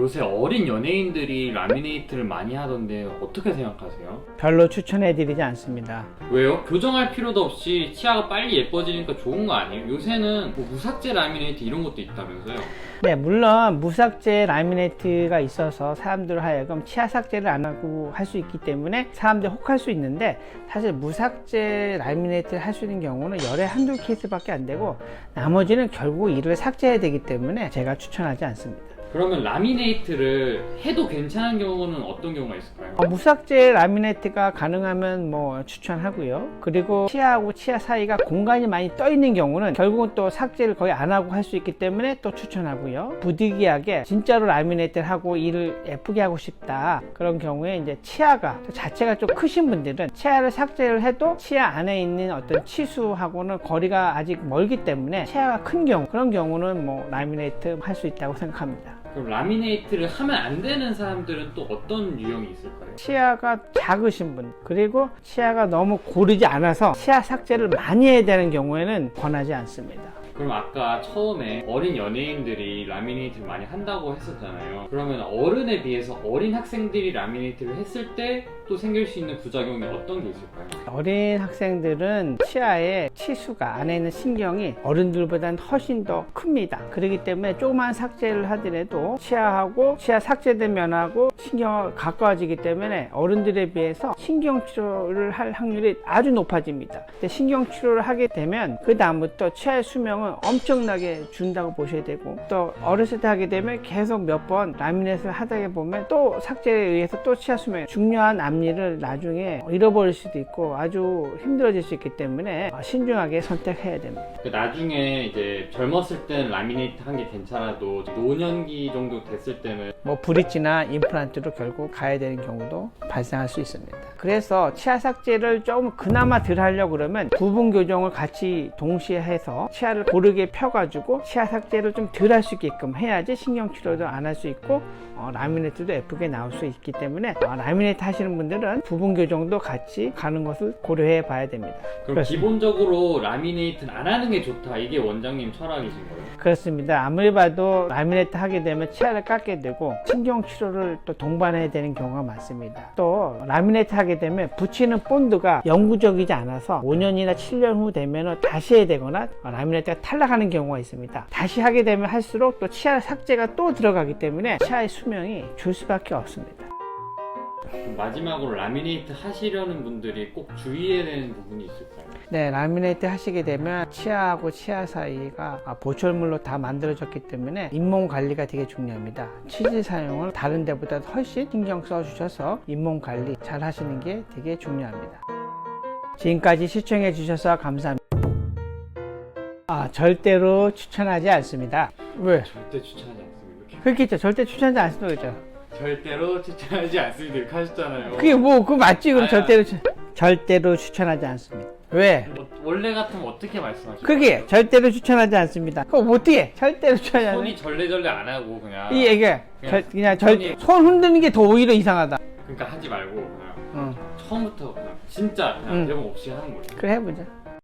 요새 어린 연예인들이 라미네이트를 많이 하던데 어떻게 생각하세요? 별로 추천해드리지 않습니다. 왜요? 교정할 필요도 없이 치아가 빨리 예뻐지니까 좋은 거 아니에요? 요새는 뭐 무삭제 라미네이트 이런 것도 있다면서요? 네, 물론 무삭제 라미네이트가 있어서 사람들 하여금 치아 삭제를 안 하고 할 수 있기 때문에 사람들이 혹할 수 있는데, 사실 무삭제 라미네이트를 할 수 있는 경우는 열에 한두 케이스밖에 안 되고 나머지는 결국 이를 삭제해야 되기 때문에 제가 추천하지 않습니다. 그러면 라미네이트를 해도 괜찮은 경우는 어떤 경우가 있을까요? 무삭제 라미네이트가 가능하면 추천하고요. 그리고 치아하고 치아 사이가 공간이 많이 떠 있는 경우는 결국은 또 삭제를 거의 안 하고 할 수 있기 때문에 또 추천하고요. 부득이하게 진짜로 라미네이트를 하고 이를 예쁘게 하고 싶다, 그런 경우에 이제 치아가 자체가 좀 크신 분들은 치아를 삭제를 해도 치아 안에 있는 어떤 치수하고는 거리가 아직 멀기 때문에 치아가 큰 경우, 그런 경우는 라미네이트 할 수 있다고 생각합니다. 그럼 라미네이트를 하면 안 되는 사람들은 또 어떤 유형이 있을까요? 치아가 작으신 분, 그리고 치아가 너무 고르지 않아서 치아 삭제를 많이 해야 되는 경우에는 권하지 않습니다. 그럼 아까 처음에 어린 연예인들이 라미네이트를 많이 한다고 했었잖아요. 그러면 어른에 비해서 어린 학생들이 라미네이트를 했을 때 또 생길 수 있는 부작용이 어떤 게 있을까요? 어린 학생들은 치아의 치수가, 안에 있는 신경이 어른들보다는 훨씬 더 큽니다. 그렇기 때문에 조그만 삭제를 하더라도 치아하고 치아 삭제된 면하고 신경이 가까워지기 때문에 어른들에 비해서 신경 치료를 할 확률이 아주 높아집니다. 근데 신경 치료를 하게 되면 그 다음부터 치아의 수명은 엄청나게 준다고 보셔야 되고, 또 어렸을 때 하게 되면 계속 몇 번 라미네이트를 하다 보면 또 삭제에 의해서 또 치아 수명, 중요한 앞니를 나중에 잃어버릴 수도 있고 아주 힘들어질 수 있기 때문에 신중하게 선택해야 됩니다. 나중에 이제 젊었을 때는 라미네이트 한 게 괜찮아도 노년기 정도 됐을 때는 브릿지나 임플란트로 결국 가야 되는 경우도 발생할 수 있습니다. 그래서 치아 삭제를 조금 그나마 덜 하려고 그러면 부분 교정을 같이 동시에 해서 치아를 고르게 펴가지고 치아 삭제를 좀 덜 할 수 있게끔 해야지 신경 치료도 안 할 수 있고 라미네이트도 예쁘게 나올 수 있기 때문에 라미네이트 하시는 분들은 부분 교정도 같이 가는 것을 고려해 봐야 됩니다. 그럼 그렇습니다. 기본적으로 라미네이트는 안 하는 게 좋다, 이게 원장님 철학이신 거예요? 그렇습니다. 아무리 봐도 라미네이트 하게 되면 치아를 깎게 되고 신경 치료를 또 동반해야 되는 경우가 많습니다. 또 라미네이트 하게 되면 붙이는 본드가 영구적이지 않아서 5년이나 7년 후 되면 다시 해야 되거나 라미네이트가 탈락하는 경우가 있습니다. 다시 하게 되면 할수록 또 치아 삭제가 또 들어가기 때문에 치아의 수명이 줄 수밖에 없습니다. 마지막으로 라미네이트 하시려는 분들이 꼭 주의해야 되는 부분이 있을까요? 네, 라미네이트 하시게 되면 치아하고 치아 사이가 보철물로 다 만들어졌기 때문에 잇몸 관리가 되게 중요합니다. 치질 사용을 다른 데보다 훨씬 신경 써 주셔서 잇몸 관리 잘 하시는 게 되게 중요합니다. 지금까지 시청해 주셔서 감사합니다. 절대로 추천하지 않습니다. 왜? 절대 추천하지 않습니다. 그렇겠죠. 절대 추천하지 않습니다. 그렇죠. 절대로 추천하지 않습니다. 이렇게 하셨잖아요. 그게 그거 맞지? 그럼 절대로 추천하지 않습니다. 왜? 원래 같으면 어떻게 말씀하시죠? 그게 절대로 추천하지 않습니다. 그거 어떻게? 절대로 추천하지 않습니다. 손이 절레절레 안 하고 그냥 이 얘기야. 그냥 손이- 손 흔드는 게 더 오히려 이상하다. 그러니까 하지 말고 그냥 처음부터 그냥 진짜 그냥 대본 없이 하는 거예요. 그래 해보자.